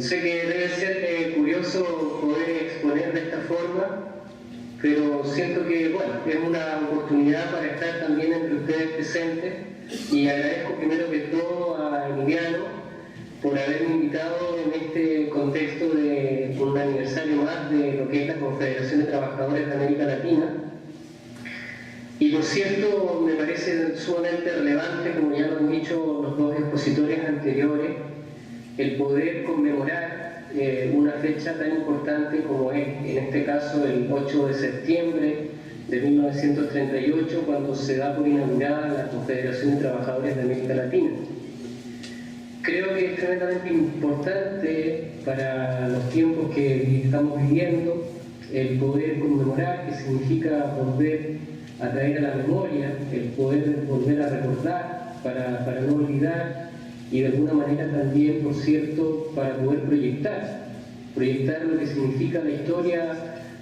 Sé que debe ser curioso poder exponer de esta forma, pero siento que, bueno, es una oportunidad para estar también entre ustedes presentes, y agradezco primero que todo a Emiliano por haberme invitado en este contexto de un aniversario más de lo que es la Confederación de Trabajadores de América Latina. Y por cierto, me parece sumamente relevante, como ya lo han dicho los dos expositores anteriores, el poder conmemorar una fecha tan importante como es, en este caso, el 8 de septiembre de 1938, cuando se da por inaugurada la Confederación de Trabajadores de América Latina. Creo que es tremendamente importante para los tiempos que estamos viviendo el poder conmemorar, que significa volver a traer a la memoria, el poder volver a recordar para no olvidar, y de alguna manera también, por cierto, para poder proyectar lo que significa la historia,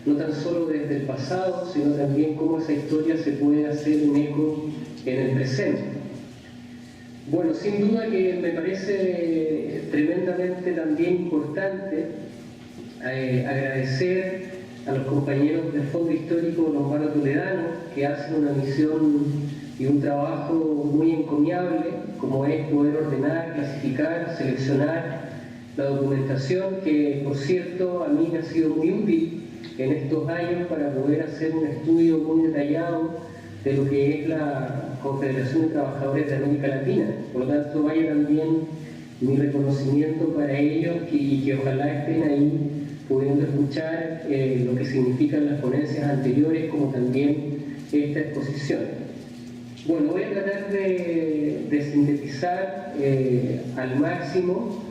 no tan solo desde el pasado, sino también cómo esa historia se puede hacer un eco en el presente. Bueno, sin duda que me parece tremendamente también importante agradecer a los compañeros del Fondo Histórico Lombardo Toledano, que hacen una misión y un trabajo muy encomiable, como es poder ordenar, clasificar, seleccionar la documentación, que por cierto a mí me ha sido muy útil en estos años para poder hacer un estudio muy detallado de lo que es la Confederación de Trabajadores de América Latina. Por lo tanto, vaya también mi reconocimiento para ellos, y que ojalá estén ahí pudiendo escuchar lo que significan las ponencias anteriores, como también esta exposición. Bueno, voy a tratar de sintetizar al máximo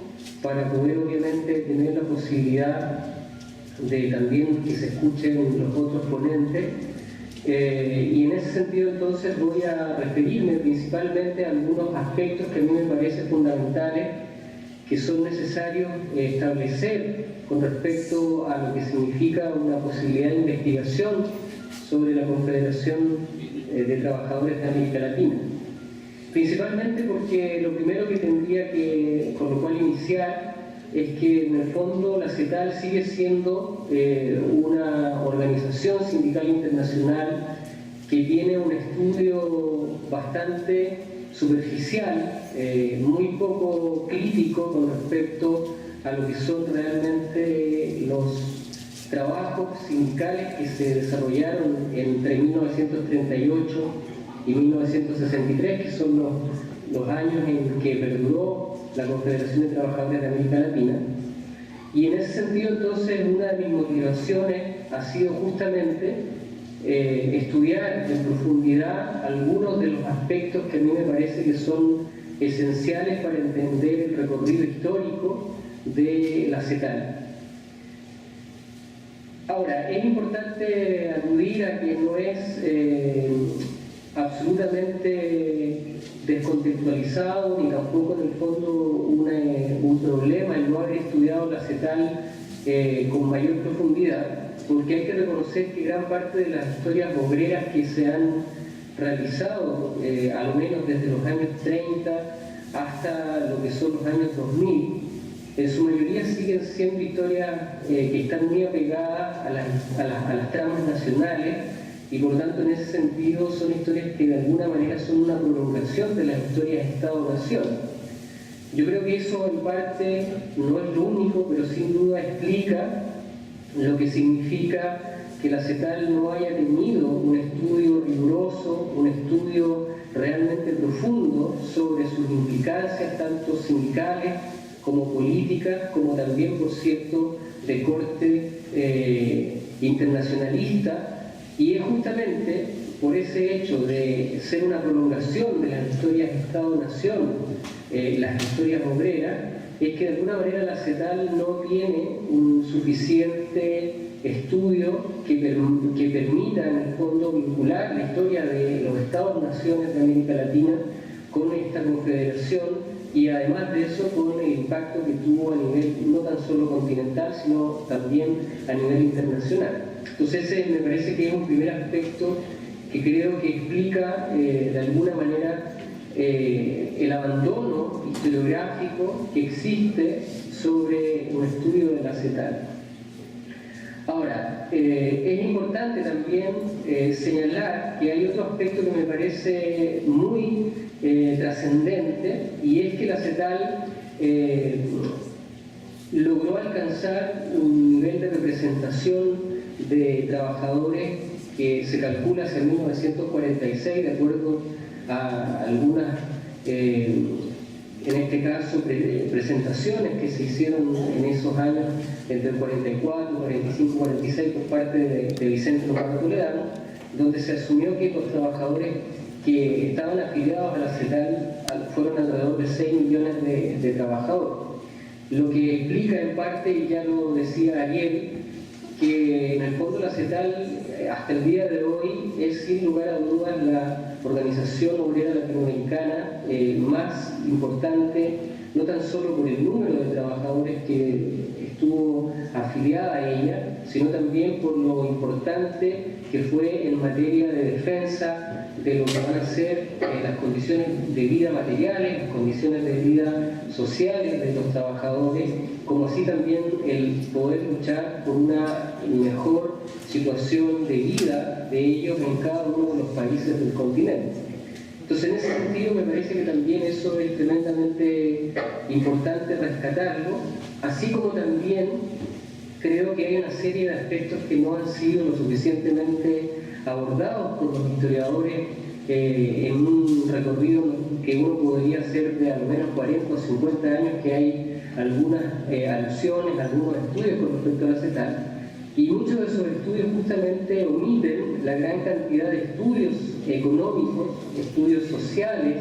para poder obviamente tener la posibilidad de también que se escuchen los otros ponentes. Y en ese sentido entonces voy a referirme principalmente a algunos aspectos que a mí me parecen fundamentales, que son necesarios establecer con respecto a lo que significa una posibilidad de investigación sobre la Confederación de Trabajadores de América Latina. Principalmente porque lo primero que tendría que, con lo cual iniciar, es que en el fondo la CETAL sigue siendo una organización sindical internacional que tiene un estudio bastante superficial, muy poco crítico con respecto a lo que son realmente los trabajos sindicales que se desarrollaron entre 1938 y 1963, que son los años en que perduró la Confederación de Trabajadores de América Latina. Y en ese sentido, entonces, una de mis motivaciones ha sido justamente estudiar en profundidad algunos de los aspectos que a mí me parece que son esenciales para entender el recorrido histórico de la CETAL. Ahora, es importante aludir a que no es absolutamente descontextualizado ni tampoco en el fondo un problema el no haber estudiado la CETAL con mayor profundidad, porque hay que reconocer que gran parte de las historias obreras que se han realizado, a lo menos desde los años 30 hasta lo que son los años 2000, en su mayoría siguen siendo historias que están muy apegadas a las tramas nacionales, y por lo tanto en ese sentido son historias que de alguna manera son una prolongación de las historias de Estado-Nación. Yo creo que eso en parte no es lo único, pero sin duda explica lo que significa que la CETAL no haya tenido un estudio riguroso, un estudio realmente profundo sobre sus implicancias tanto sindicales como políticas, como también, por cierto, de corte internacionalista. Y es justamente por ese hecho de ser una prolongación de las historias de Estado-Nación, las historias obreras, es que de alguna manera la CETAL no tiene un suficiente estudio que permita en el fondo vincular la historia de los Estados-Naciones de América Latina con esta confederación, y además de eso con el impacto que tuvo a nivel no tan solo continental, sino también a nivel internacional. Entonces ese me parece que es un primer aspecto que creo que explica de alguna manera el abandono historiográfico que existe sobre un estudio de la CETAL. Ahora, es importante también señalar que hay otro aspecto que me parece muy trascendente, y es que la CETAL logró alcanzar un nivel de representación de trabajadores que se calcula hacia 1946, de acuerdo a algunas, en este caso, presentaciones que se hicieron en esos años, entre el 44, 45, 46, por parte de Vicente Lombardo Toledano, donde se asumió que los trabajadores que estaban afiliados a la CETAL fueron alrededor de 6 millones de trabajadores. Lo que explica en parte, y ya lo decía Ariel, que en el fondo la CETAL hasta el día de hoy es sin lugar a dudas la organización obrera latinoamericana más importante, no tan solo por el número de trabajadores que estuvo afiliada a ella, sino también por lo importante que fue en materia de defensa de lo que van a ser las condiciones de vida materiales, las condiciones de vida sociales de los trabajadores, como así también el poder luchar por una mejor situación de vida de ellos en cada uno de los países del continente. Entonces, en ese sentido, me parece que también eso es tremendamente importante rescatarlo, así como también creo que hay una serie de aspectos que no han sido lo suficientemente abordados por los historiadores en un recorrido que uno podría hacer de al menos 40 o 50 años, que hay algunas alusiones, algunos estudios con respecto a la CETAL, y muchos de esos estudios justamente omiten la gran cantidad de estudios económicos, estudios sociales,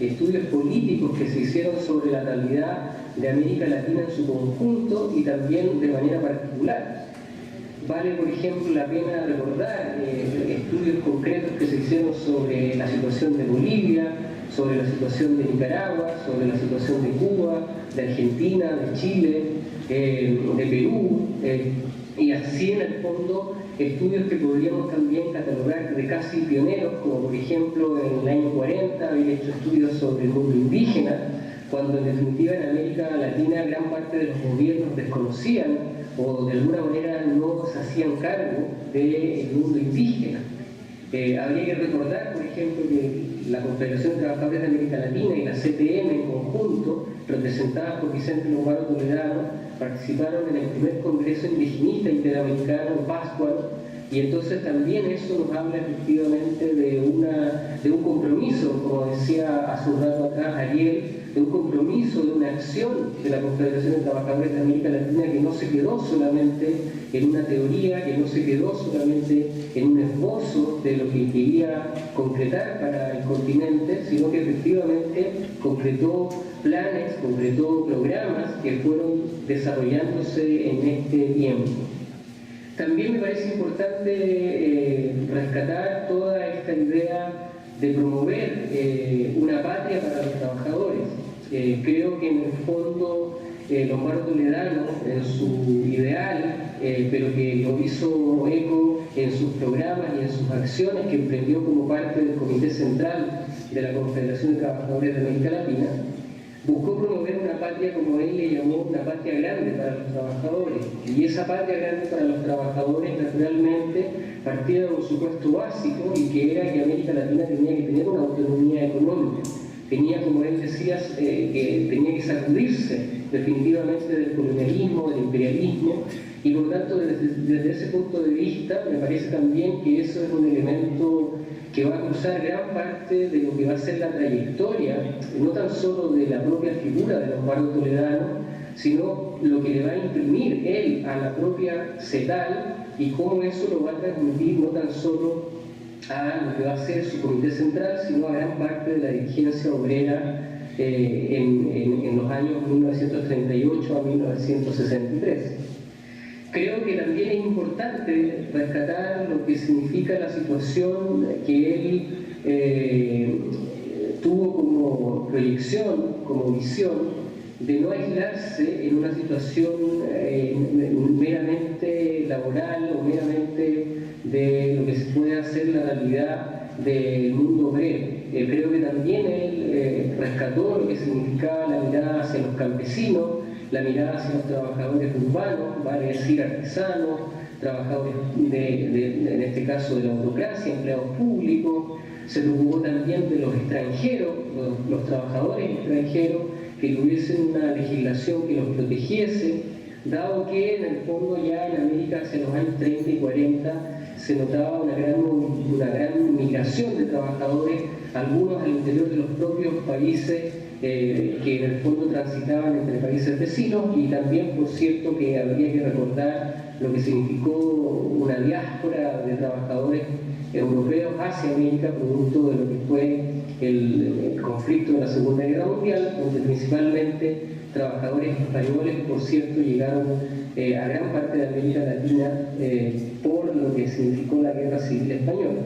estudios políticos que se hicieron sobre la realidad de América Latina en su conjunto y también de manera particular. Vale, por ejemplo, la pena recordar estudios concretos que se hicieron sobre la situación de Bolivia, sobre la situación de Nicaragua, sobre la situación de Cuba, de Argentina, de Chile, de Perú, y así en el fondo estudios que podríamos también catalogar de casi pioneros, como por ejemplo en el año 40 haber hecho estudios sobre el mundo indígena, cuando en definitiva en América Latina gran parte de los gobiernos desconocían o de alguna manera no se hacían cargo del mundo indígena. Habría que recordar, por ejemplo, que la Confederación de Trabajadores de América Latina y la CTM en conjunto, representadas por Vicente Lombardo Toledano, participaron en el primer Congreso Indigenista Interamericano en Pátzcuaro, y entonces también eso nos habla efectivamente de un compromiso, como decía hace un rato acá Ariel, de un compromiso, de una acción de la Confederación de Trabajadores de América Latina que no se quedó solamente en una teoría, que no se quedó solamente en un esbozo de lo que quería concretar para el continente, sino que efectivamente concretó planes, concretó programas que fueron desarrollándose en este tiempo. También me parece importante rescatar toda esta idea de promover una patria para los trabajadores. Creo que en el fondo Lombardo Toledano, en su ideal, pero que lo hizo eco en sus programas y en sus acciones que emprendió como parte del Comité Central de la Confederación de Trabajadores de América Latina, buscó promover una patria, como él le llamó, una patria grande para los trabajadores. Y esa patria grande para los trabajadores, naturalmente, partía de un supuesto básico, y que era que América Latina tenía que tener una autonomía económica. Tenía, como él decía, que tenía que sacudirse definitivamente del colonialismo, del imperialismo, y por lo tanto, desde ese punto de vista, me parece también que eso es un elemento que va a cruzar gran parte de lo que va a ser la trayectoria, no tan solo de la propia figura de Lombardo Toledano, sino lo que le va a imprimir él a la propia CETAL y cómo eso lo va a transmitir no tan solo a lo que va a ser su comité central, sino a gran parte de la dirigencia obrera en los años 1938 a 1963. Creo que también es importante rescatar lo que significa la situación que él tuvo como proyección, como visión, de no aislarse en una situación meramente laboral o meramente de lo que se puede hacer la realidad del mundo obrero. creo que también él rescató lo que significaba la mirada hacia los campesinos, la mirada hacia los trabajadores urbanos, vale decir artesanos, trabajadores en este caso de la burocracia, empleados públicos. Se preocupó también de los extranjeros, los trabajadores extranjeros, que tuviesen una legislación que los protegiese, dado que en el fondo ya en América hacia los años 30 y 40 se notaba una gran migración de trabajadores, algunos al interior de los propios países que en el fondo transitaban entre países vecinos, y también, por cierto, que habría que recordar lo que significó una diáspora de trabajadores europeos hacia América, producto de lo que fue el conflicto de la Segunda Guerra Mundial, donde principalmente trabajadores españoles, por cierto, llegaron a gran parte de América Latina por lo que significó la Guerra Civil Española.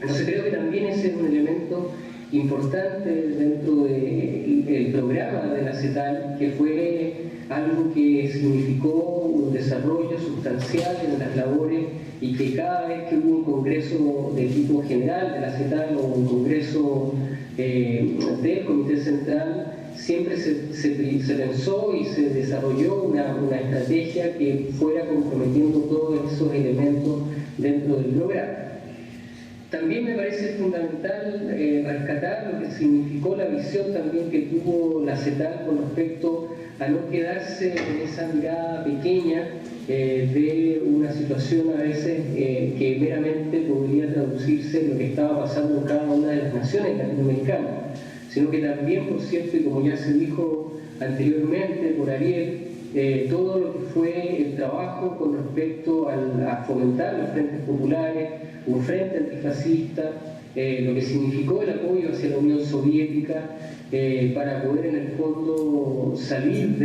Entonces creo que también ese es un elemento importante dentro del programa de la CETAL, que fue algo que significó un desarrollo sustancial en las labores, y que cada vez que hubo un congreso de tipo general de la CETAL o un congreso del Comité Central, siempre se pensó y se desarrolló una estrategia que fuera comprometiendo todos esos elementos dentro del programa. También me parece fundamental rescatar lo que significó la visión también que tuvo la CETAL con respecto a no quedarse en esa mirada pequeña de una situación a veces que meramente podría traducirse en lo que estaba pasando en cada una de las naciones latinoamericanas, sino que también, por cierto, y como ya se dijo anteriormente por Ariel, todo lo que fue el trabajo con respecto a fomentar los frentes populares, un frente antifascista, lo que significó el apoyo hacia la Unión Soviética para poder en el fondo salir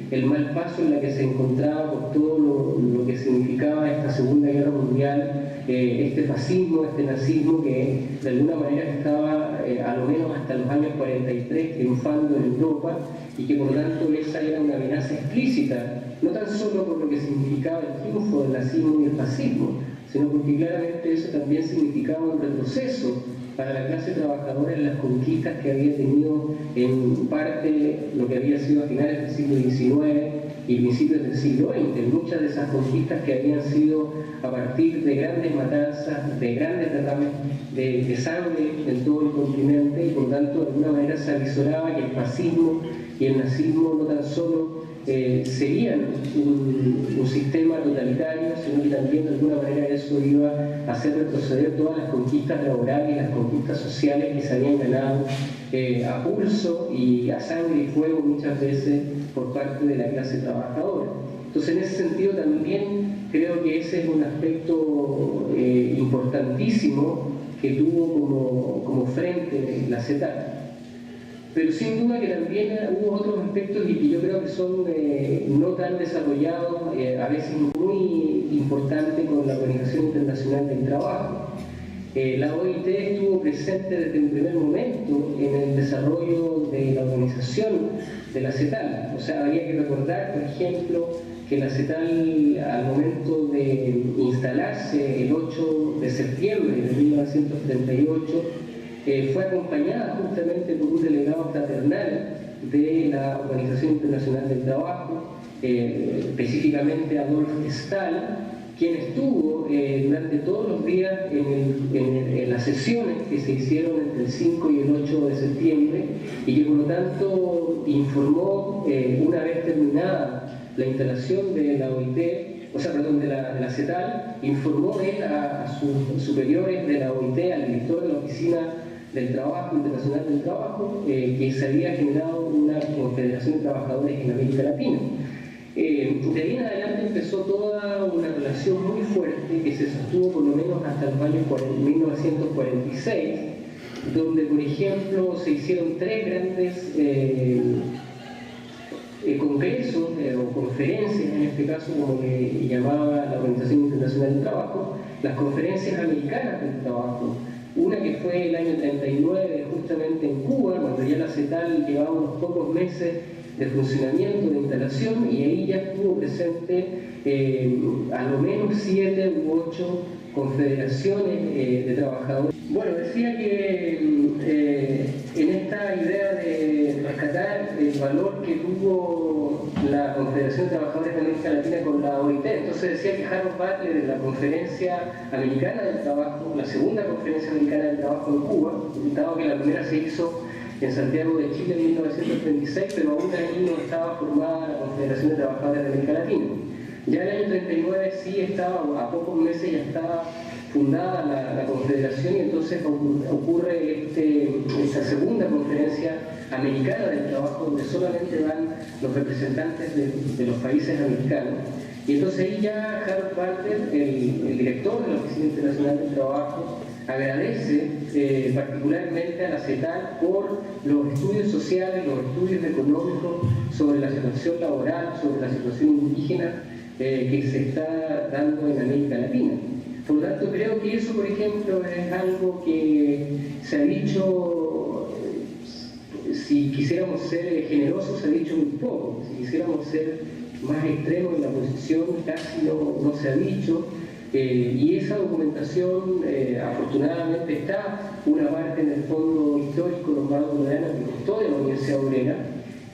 del mal paso en la que se encontraba por todo lo que significaba esta Segunda Guerra Mundial, este fascismo, este nazismo que de alguna manera estaba a lo menos hasta los años 43 triunfando en Europa, y que por lo tanto esa era una amenaza explícita, no tan solo por lo que significaba el triunfo del nazismo y el fascismo, sino porque claramente eso también significaba un retroceso para la clase trabajadora en las conquistas que había tenido en parte lo que había sido a finales del siglo XIX y principios del siglo XX. Muchas de esas conquistas que habían sido a partir de grandes matanzas, de grandes derrames de sangre en todo el continente, y por lo tanto de alguna manera se avisoraba que el fascismo y el nazismo no tan solo serían un sistema totalitario, sino que también de alguna manera eso iba a hacer retroceder todas las conquistas laborales y las conquistas sociales que se habían ganado a pulso y a sangre y fuego muchas veces por parte de la clase trabajadora. Entonces, en ese sentido también creo que ese es un aspecto importantísimo que tuvo como frente la CETAL. Pero sin duda que también hubo otros aspectos y que yo creo que son no tan desarrollados, a veces muy importantes con la Organización Internacional del Trabajo. La OIT estuvo presente desde un primer momento en el desarrollo de la organización de la CETAL. O sea, habría que recordar, por ejemplo, que la CETAL, al momento de instalarse el 8 de septiembre de 1938, fue acompañada justamente por un delegado fraternal de la Organización Internacional del Trabajo, específicamente Adolf Stahl, quien estuvo durante todos los días en las sesiones que se hicieron entre el 5 y el 8 de septiembre, y que por lo tanto informó, una vez terminada la instalación de la OIT, de la CETAL, informó él a sus superiores de la OIT, al director de la Oficina del Trabajo, Internacional del Trabajo, que se había generado una confederación de trabajadores en América Latina. De ahí en adelante empezó toda una relación muy fuerte que se sostuvo por lo menos hasta el año 1946, donde, por ejemplo, se hicieron 3 grandes congresos o conferencias, en este caso como le llamaba la Organización Internacional del Trabajo, las conferencias americanas del trabajo. Una que fue el año 39, justamente en Cuba, cuando ya la CETAL llevaba unos pocos meses de funcionamiento, de instalación, y ahí ya estuvo presente a lo menos 7 u 8 confederaciones de trabajadores Bueno, decía que en esta idea de rescatar el valor que tuvo la Confederación de Trabajadores de América Latina con la OIT, entonces decía que Harold Butler en la Conferencia Americana del Trabajo, la segunda Conferencia Americana del Trabajo en Cuba, dado que la primera se hizo en Santiago de Chile en 1936, pero aún ahí no estaba formada la Confederación de Trabajadores de América Latina. Ya en el año 39 sí estaba, a pocos meses ya estaba fundada la Confederación, y entonces ocurre esta segunda Conferencia Americana del Trabajo, donde solamente van los representantes de los países americanos. Y entonces ahí ya Harold Butler, el director de la Oficina Internacional del Trabajo, agradece particularmente a la CETAL por los estudios sociales, los estudios económicos sobre la situación laboral, sobre la situación indígena que se está dando en América Latina. Por lo tanto, creo que eso, por ejemplo, es algo que se ha dicho, si quisiéramos ser generosos, se ha dicho muy poco. Si quisiéramos ser más extremos en la posición, casi no se ha dicho. Y esa documentación, afortunadamente, está una parte en el fondo histórico Lombardo Toledano que costó de la Universidad Obrera,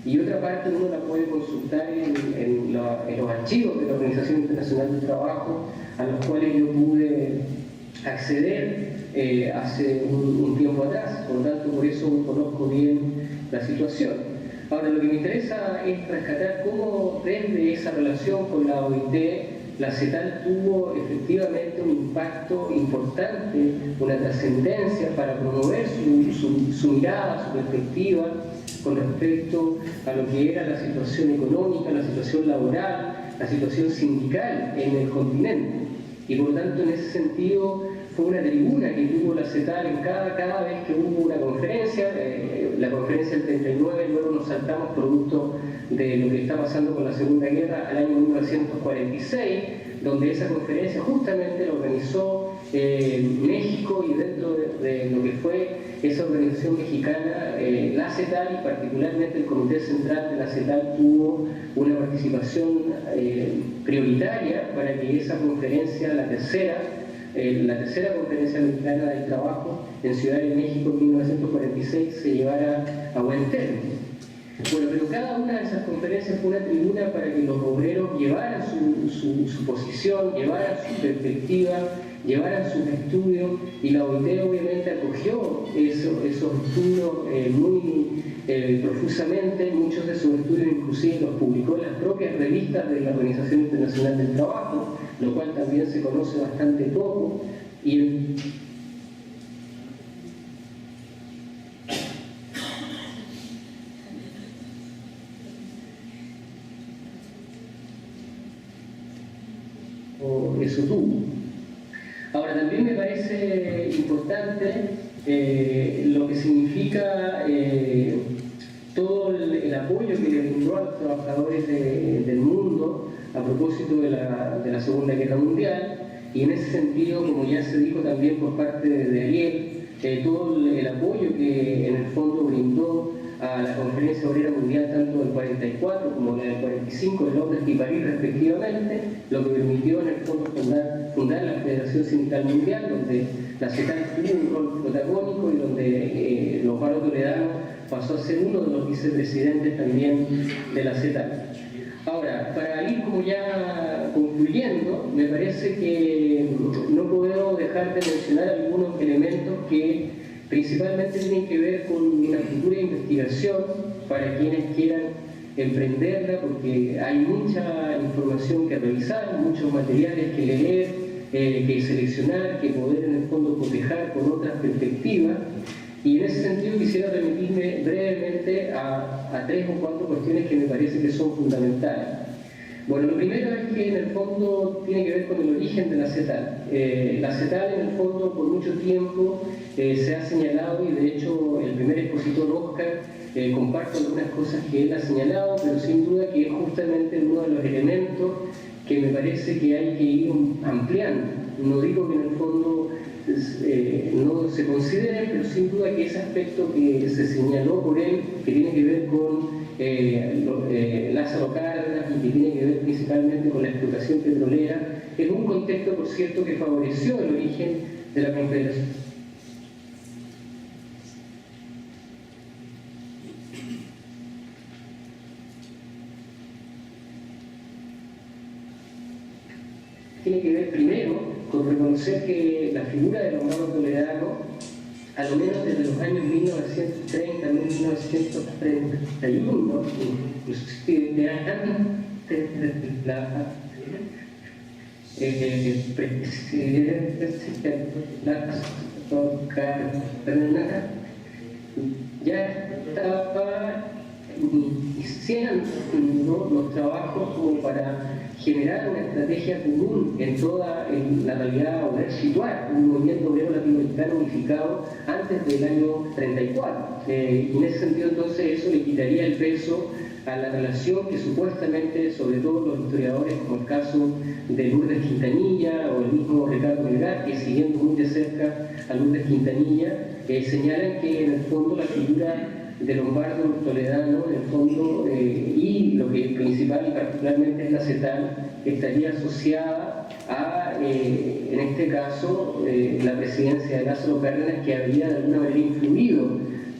y otra parte uno la puede consultar en los archivos de la Organización Internacional del Trabajo, a los cuales yo pude acceder hace un tiempo atrás. Por lo tanto, por eso conozco bien la situación. Ahora, lo que me interesa es rescatar cómo desde esa relación con la OIT, la CETAL tuvo efectivamente un impacto importante, una trascendencia para promover su mirada, su perspectiva con respecto a lo que era la situación económica, la situación laboral, la situación sindical en el continente. Y por lo tanto, en ese sentido, fue una tribuna que tuvo la CETAL en cada vez que hubo una conferencia. La conferencia del 39, luego nos saltamos producto de lo que está pasando con la Segunda Guerra al año 1946, donde esa conferencia justamente la organizó México, y dentro de lo que fue esa organización mexicana, la CETAL y particularmente el Comité Central de la CETAL tuvo una participación prioritaria para que esa conferencia, la tercera Conferencia Americana del Trabajo en Ciudad de México en 1946, se llevara a buen término. Bueno, pero cada una de esas conferencias fue una tribuna para que los obreros llevaran su posición, llevaran su perspectiva, llevaran sus estudios, y la OIT obviamente acogió esos estudios muy profusamente. Muchos de esos estudios inclusive los publicó en las propias revistas de la Organización Internacional del Trabajo, lo cual también se conoce bastante poco. Eso tuvo. Ahora, también me parece importante lo que significa todo el apoyo que le brindó a los trabajadores del mundo a propósito de la Segunda Guerra Mundial, y en ese sentido, como ya se dijo también por parte de Ariel, todo el apoyo que en el fondo brindó a la Conferencia Obrera Mundial, tanto del 44 como la del 45 de Londres y París respectivamente, lo que permitió en el fondo fundar la Federación Sindical Mundial, donde la CETAL tuvo un rol protagónico y donde Lombardo Toledano pasó a ser uno de los vicepresidentes también de la CETAL. Ahora, para ir como ya concluyendo, me parece que no puedo dejar de mencionar algunos elementos que principalmente tienen que ver con una futura investigación para quienes quieran emprenderla, porque hay mucha información que revisar, muchos materiales que leer, que seleccionar, que poder en el fondo cotejar con otras perspectivas. Y en ese sentido quisiera remitirme brevemente a 3 o 4 cuestiones que me parece que son fundamentales. Bueno, lo primero es que en el fondo tiene que ver con el origen de la CETAL. La CETAL en el fondo por mucho tiempo se ha señalado, y de hecho el primer expositor Oscar comparto algunas cosas que él ha señalado, pero sin duda que es justamente uno de los elementos que me parece que hay que ir ampliando. No digo que en el fondo no se consideren, pero sin duda que ese aspecto que se señaló por él, que tiene que ver con Lázaro Cárdenas y que tiene que ver principalmente con la explotación petrolera, es un contexto, por cierto, que favoreció el origen de la Confederación tiene que ver primero con reconocer que la figura de Lombardo Toledano, a lo menos desde los años 1930, 1931, inclusive de antes de la ya estaba iniciando los trabajos como para generar una estrategia común en toda la realidad obrera, situar un movimiento obrero latinoamericano unificado antes del año 34. Y en ese sentido, entonces, eso le quitaría el peso a la relación que supuestamente, sobre todo los historiadores, como el caso de Lourdes Quintanilla o el mismo Ricardo Melgar, que siguiendo muy de cerca a Lourdes Quintanilla, señalan que en el fondo la figura de Lombardo Toledano, en el fondo, y lo que principal y particularmente es la CETAL, estaría asociada a, en este caso, la presidencia de Lázaro Cárdenas, que había de alguna manera influido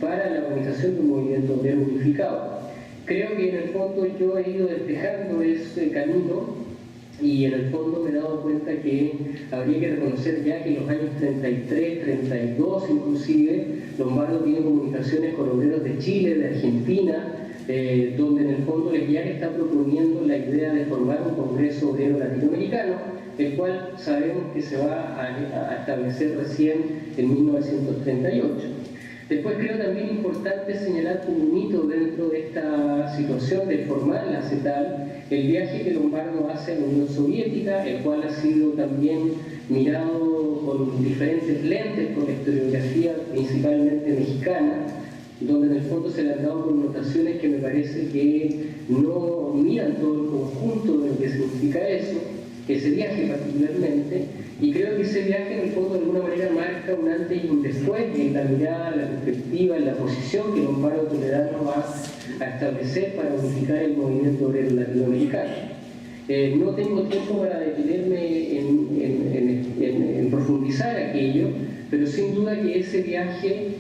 para la organización de un movimiento obrero unificado. Creo que en el fondo yo he ido despejando ese camino y en el fondo me he dado cuenta que habría que reconocer ya que en los años 33, 32 inclusive, Lombardo tiene comunicaciones con obreros de Chile, de Argentina, donde en el fondo ya está proponiendo la idea de formar un Congreso Obrero Latinoamericano, el cual sabemos que se va a establecer recién en 1938. Después creo también importante señalar como un hito dentro de esta situación de formar la CETAL, el viaje que Lombardo hace a la Unión Soviética, el cual ha sido también mirado con diferentes lentes, con la historiografía principalmente mexicana, donde en el fondo se le han dado connotaciones que me parece que no miran todo el conjunto de lo que significa eso, ese viaje particularmente, y creo que ese viaje en el fondo de alguna manera marca un antes y un después en la mirada, la perspectiva, en la posición que Lombardo Toledano va a establecer para unificar el movimiento obrero latinoamericano. No tengo tiempo para detenerme en profundizar aquello, pero sin duda que ese viaje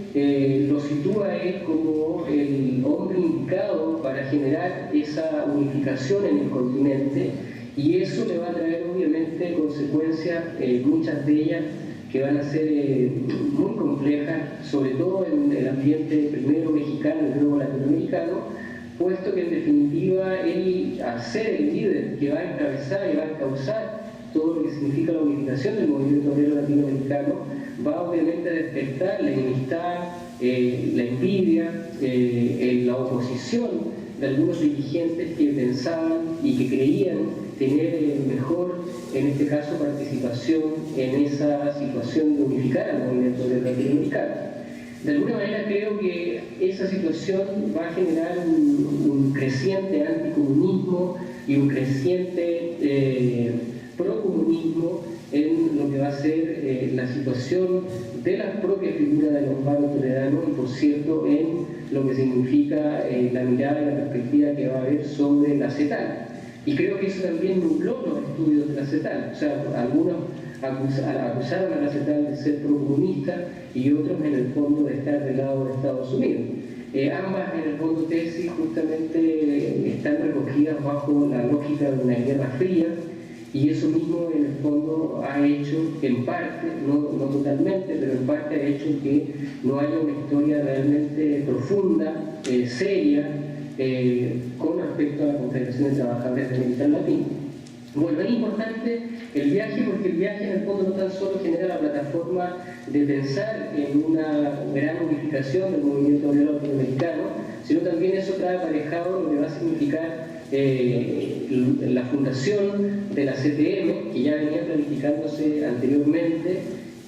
lo sitúa a él como el hombre indicado para generar esa unificación en el continente, y eso le va a traer obviamente consecuencias, muchas de ellas que van a ser muy complejas, sobre todo en el ambiente primero mexicano y luego latinoamericano, puesto que en definitiva él, al ser el líder que va a encabezar y va a encauzar todo lo que significa la unificación del movimiento obrero latinoamericano, va obviamente a despertar la enemistad, la envidia, la oposición de algunos dirigentes que pensaban y que creían tener mejor, en este caso, participación en esa situación de unificar al movimiento obrero latinoamericano. De alguna manera creo que esa situación va a generar un creciente anticomunismo y un creciente procomunismo en lo que va a ser la situación de la propia figura de Lombardo Toledano y, por cierto, en lo que significa la mirada y la perspectiva que va a haber sobre la CETAL. Y creo que eso también nubló los estudios de la CETAL. O sea, algunos acusaron a la CETAL de ser procomunista y otros en el fondo de estar del lado de Estados Unidos. Ambas en el fondo tesis justamente están recogidas bajo la lógica de una guerra fría, y eso mismo en el fondo ha hecho, en parte, no totalmente, pero en parte ha hecho que no haya una historia realmente profunda, seria, con respecto a la Confederación de Trabajadores de América Latina. Bueno, es importante el viaje porque el viaje en el fondo no tan solo genera la plataforma de pensar en una gran unificación del movimiento obrero latinoamericano, sino también eso trae aparejado lo que va a significar la fundación de la CTM, que ya venía planificándose anteriormente,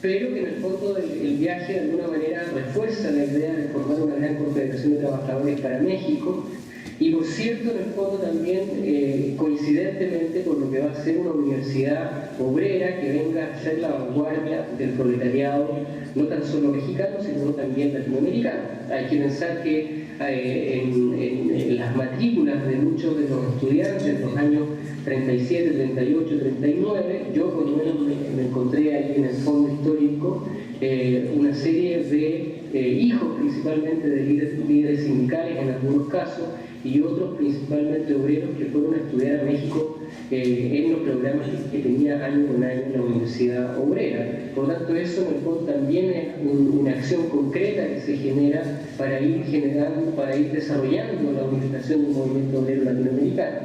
pero que en el fondo el viaje de alguna manera refuerza la idea de formar una gran confederación de trabajadores para México, y por cierto en el fondo también coincidentemente con lo que va a ser una universidad obrera que venga a ser la vanguardia del proletariado, no tan solo mexicano, sino también latinoamericano. Hay que pensar que en las matrículas de muchos de los estudiantes de los años 37, 38, 39, yo por lo menos me encontré ahí en el fondo histórico una serie de hijos principalmente de líderes sindicales en algunos casos, y otros principalmente obreros que fueron a estudiar a México en los programas que tenía año con año la Universidad Obrera. Por lo tanto, eso en el fondo también es una acción concreta que se genera para ir generando, para ir desarrollando la unificación del movimiento obrero latinoamericano.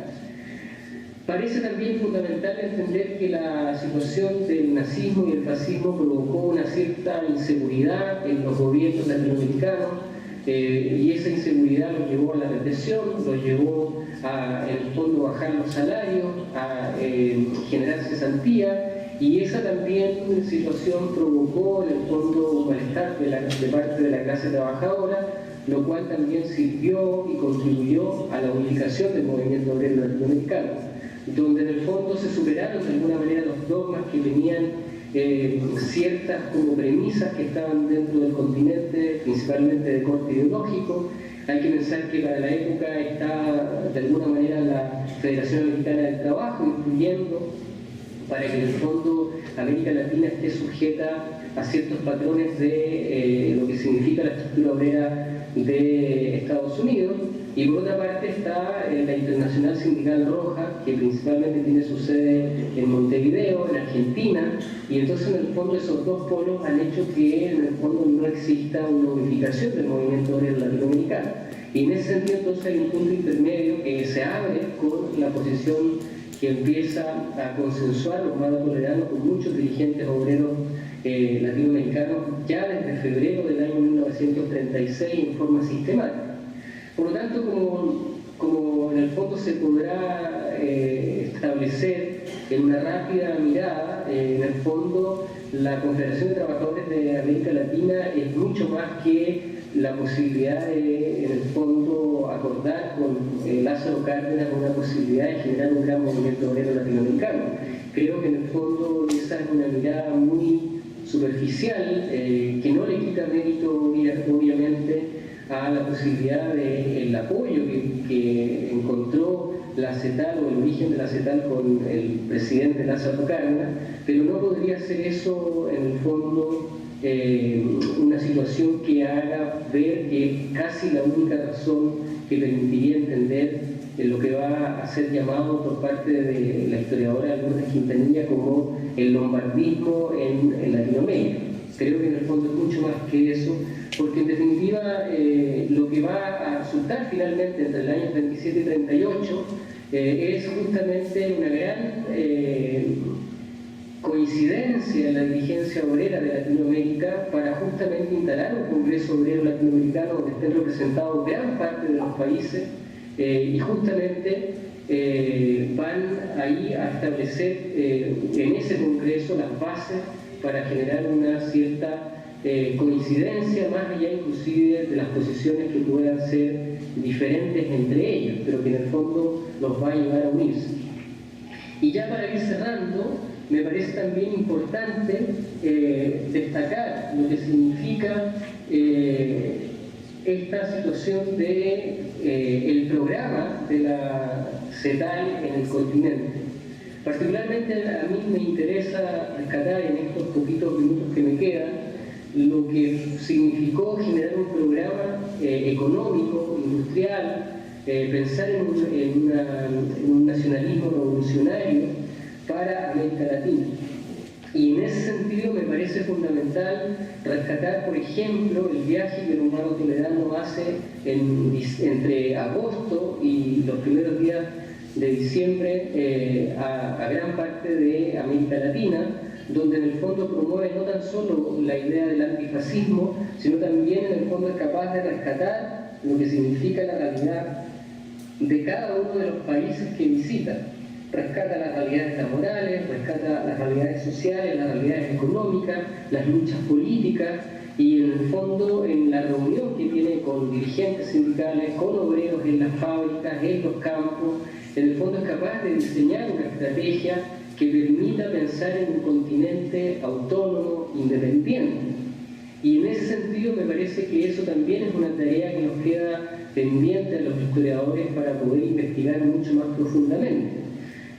Parece también fundamental entender que la situación del nazismo y el fascismo provocó una cierta inseguridad en los gobiernos latinoamericanos, y esa inseguridad los llevó a la represión, los llevó a, en el fondo, bajar los salarios, a generar cesantía, y esa también situación provocó en el fondo un malestar de parte de la clase trabajadora, lo cual también sirvió y contribuyó a la unificación del movimiento obrero latinoamericano, donde en el fondo se superaron de alguna manera los dogmas que tenían ciertas como premisas que estaban dentro del continente, principalmente de corte ideológico. Hay que pensar que para la época está de alguna manera la Federación Americana del Trabajo influyendo para que en el fondo América Latina esté sujeta a ciertos patrones de lo que significa la estructura obrera de Estados Unidos. Y por otra parte está la Internacional Sindical Roja, que principalmente tiene su sede en Montevideo, en Argentina, y entonces en el fondo esos dos polos han hecho que en el fondo no exista una unificación del movimiento obrero latinoamericano. Y en ese sentido entonces hay un punto intermedio que se abre con la posición que empieza a consensuar los malos toleranos con muchos dirigentes obreros latinoamericanos ya desde febrero del año 1936 en forma sistemática. Por lo tanto, como en el fondo se podrá establecer en una rápida mirada, en el fondo la Confederación de Trabajadores de América Latina es mucho más que la posibilidad de, en el fondo, acordar con Lázaro Cárdenas una posibilidad de generar un gran movimiento obrero latinoamericano. Creo que en el fondo esa es una mirada muy superficial, que no le quita mérito, obviamente, a la posibilidad del apoyo que encontró la CETAL o el origen de la CETAL con el presidente Lázaro Cárdenas, pero no podría ser eso en el fondo una situación que haga ver que casi la única razón que permitiría entender lo que va a ser llamado por parte de la historiadora Lourdes Quintanilla como el lombardismo en Latinoamérica. Creo que en el fondo es mucho más que eso, porque en definitiva lo que va a resultar finalmente entre el año 37 y 38 es justamente una gran coincidencia en la dirigencia obrera de Latinoamérica para justamente instalar un Congreso Obrero Latinoamericano donde estén representados gran parte de los países y justamente van ahí a establecer en ese Congreso las bases para generar una cierta coincidencia, más allá inclusive de las posiciones que puedan ser diferentes entre ellos, pero que en el fondo los va a ayudar a unirse. Y ya para ir cerrando, me parece también importante destacar lo que significa esta situación de el programa de la CETAL en el continente. Particularmente a mí me interesa rescatar en estos poquitos minutos que me quedan lo que significó generar un programa económico, industrial, pensar en un nacionalismo revolucionario para América Latina. Y en ese sentido me parece fundamental rescatar, por ejemplo, el viaje que Lombardo Toledano hace entre agosto y los primeros días de diciembre a gran parte de América Latina, donde en el fondo promueve no tan solo la idea del antifascismo, sino también en el fondo es capaz de rescatar lo que significa la realidad de cada uno de los países que visita. Rescata las realidades laborales, rescata las realidades sociales, las realidades económicas, las luchas políticas, y en el fondo en la reunión que tiene con dirigentes sindicales, con obreros en las fábricas, en los campos, en el fondo es capaz de diseñar una estrategia que permita pensar en un continente autónomo, independiente. Y en ese sentido me parece que eso también es una tarea que nos queda pendiente a los historiadores para poder investigar mucho más profundamente.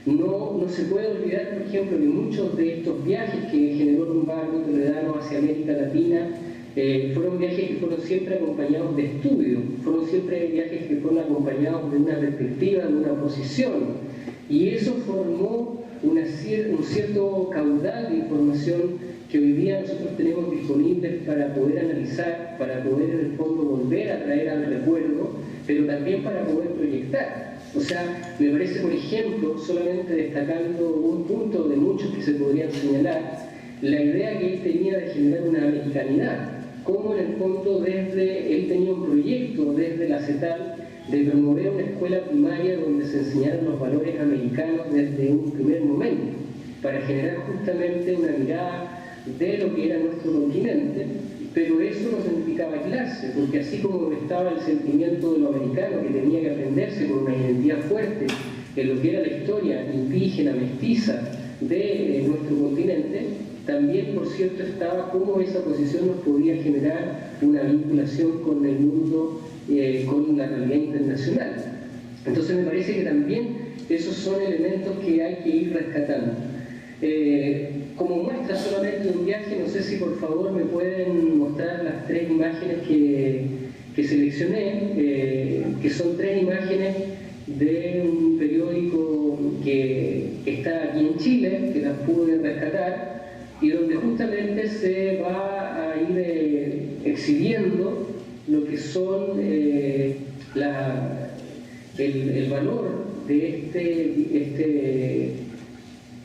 No se puede olvidar, por ejemplo, que muchos de estos viajes que generó Lombardo Toledano hacia América Latina fueron viajes que fueron siempre acompañados de estudio, fueron siempre viajes que fueron acompañados de una perspectiva, de una posición. Y eso formó un cierto caudal de información que hoy día nosotros tenemos disponibles para poder analizar, para poder en el fondo volver a traer al recuerdo, pero también para poder proyectar. O sea, me parece, por ejemplo, solamente destacando un punto de muchos que se podrían señalar, la idea que él tenía de generar una americanidad, cómo en el fondo él tenía un proyecto desde la CETAL de promover una escuela primaria donde se enseñaran los valores americanos desde un primer momento, para generar justamente una mirada de lo que era nuestro continente, pero eso no significaba aislarse, porque así como estaba el sentimiento de lo americano que tenía que aprenderse con una identidad fuerte en lo que era la historia indígena, mestiza de nuestro continente, también, por cierto, estaba cómo esa posición nos podía generar una vinculación con el mundo, con la realidad internacional. Entonces me parece que también esos son elementos que hay que ir rescatando. Como muestra solamente de un viaje, no sé si por favor me pueden mostrar las 3 imágenes que seleccioné, que son 3 imágenes de un periódico que está aquí en Chile, que las pude rescatar, y donde justamente se va a ir exhibiendo lo que son el valor de este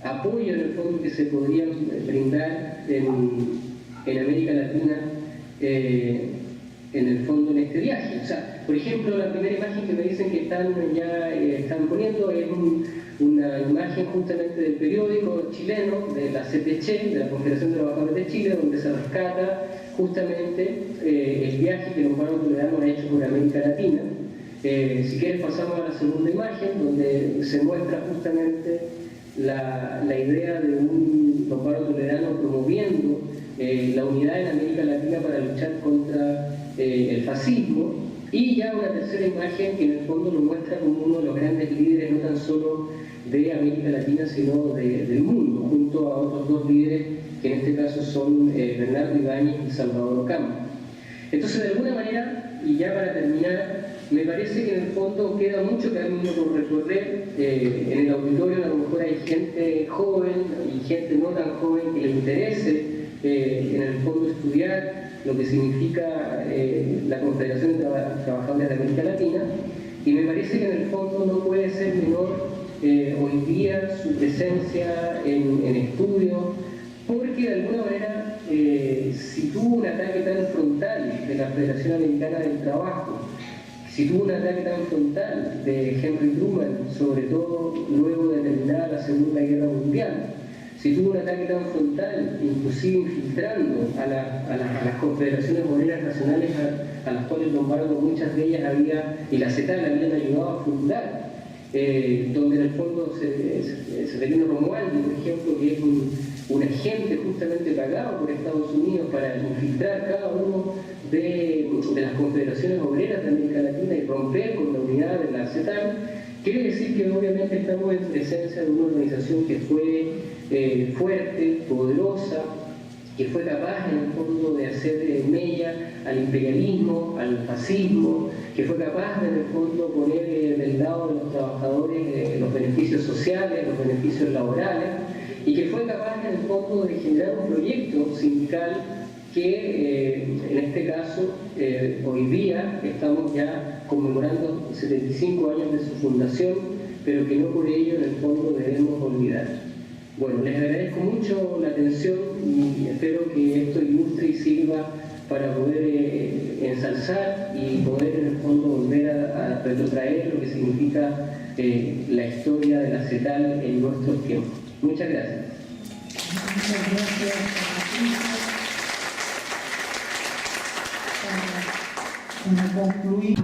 apoyo en el fondo que se podría brindar en América Latina en el fondo en este viaje. O sea, por ejemplo, la primera imagen que me dicen que están poniendo es una imagen justamente del periódico chileno, de la CTC, de la Confederación de Trabajadores de Chile, donde se rescata justamente el viaje que Lombard Toledano ha hecho por América Latina. Si quieres pasamos a la segunda imagen, donde se muestra justamente la idea de un Lombard Toledano promoviendo la unidad en América Latina para luchar contra el fascismo, y ya una tercera imagen que en el fondo lo muestra como uno de los grandes líderes no tan solo de América Latina sino del mundo, junto a otros 2 líderes que en este caso son Bernardo Ibáñez y Salvador Ocampo. Entonces, de alguna manera, y ya para terminar, me parece que en el fondo queda mucho camino por recorrer. En el auditorio a lo mejor hay gente joven y gente no tan joven que le interese en el fondo estudiar lo que significa la Confederación de Trabajadores de América Latina, y me parece que en el fondo no puede ser menor hoy día su presencia en estudios, porque de alguna manera si tuvo un ataque tan frontal de la Federación Americana del Trabajo, si tuvo un ataque tan frontal de Henry Truman, sobre todo luego de terminar la Segunda Guerra Mundial, si tuvo un ataque tan frontal, inclusive infiltrando a las confederaciones obreras nacionales a las cuales Lombardo, muchas de ellas y la CETAL habían ayudado a fundar, donde en el fondo Severino Romualdi, por ejemplo, que es un agente justamente pagado por Estados Unidos para infiltrar cada uno de las confederaciones obreras de América Latina y romper con la unidad de la CETAL, quiere decir que obviamente estamos en presencia de una organización que fue fuerte, poderosa, que fue capaz en el fondo de hacer mella al imperialismo, al fascismo, que fue capaz de, en el fondo, poner del lado de los trabajadores los beneficios sociales, los beneficios laborales, y que fue capaz en el fondo de generar un proyecto sindical que en este caso hoy día estamos ya conmemorando 75 años de su fundación, pero que no por ello en el fondo debemos olvidar. Bueno, les agradezco mucho la atención y espero que esto ilustre y sirva para poder ensalzar y poder en el fondo volver a retrotraer lo que significa la historia de la CETAL en nuestros tiempos. Muchas gracias. Muchas gracias para concluir.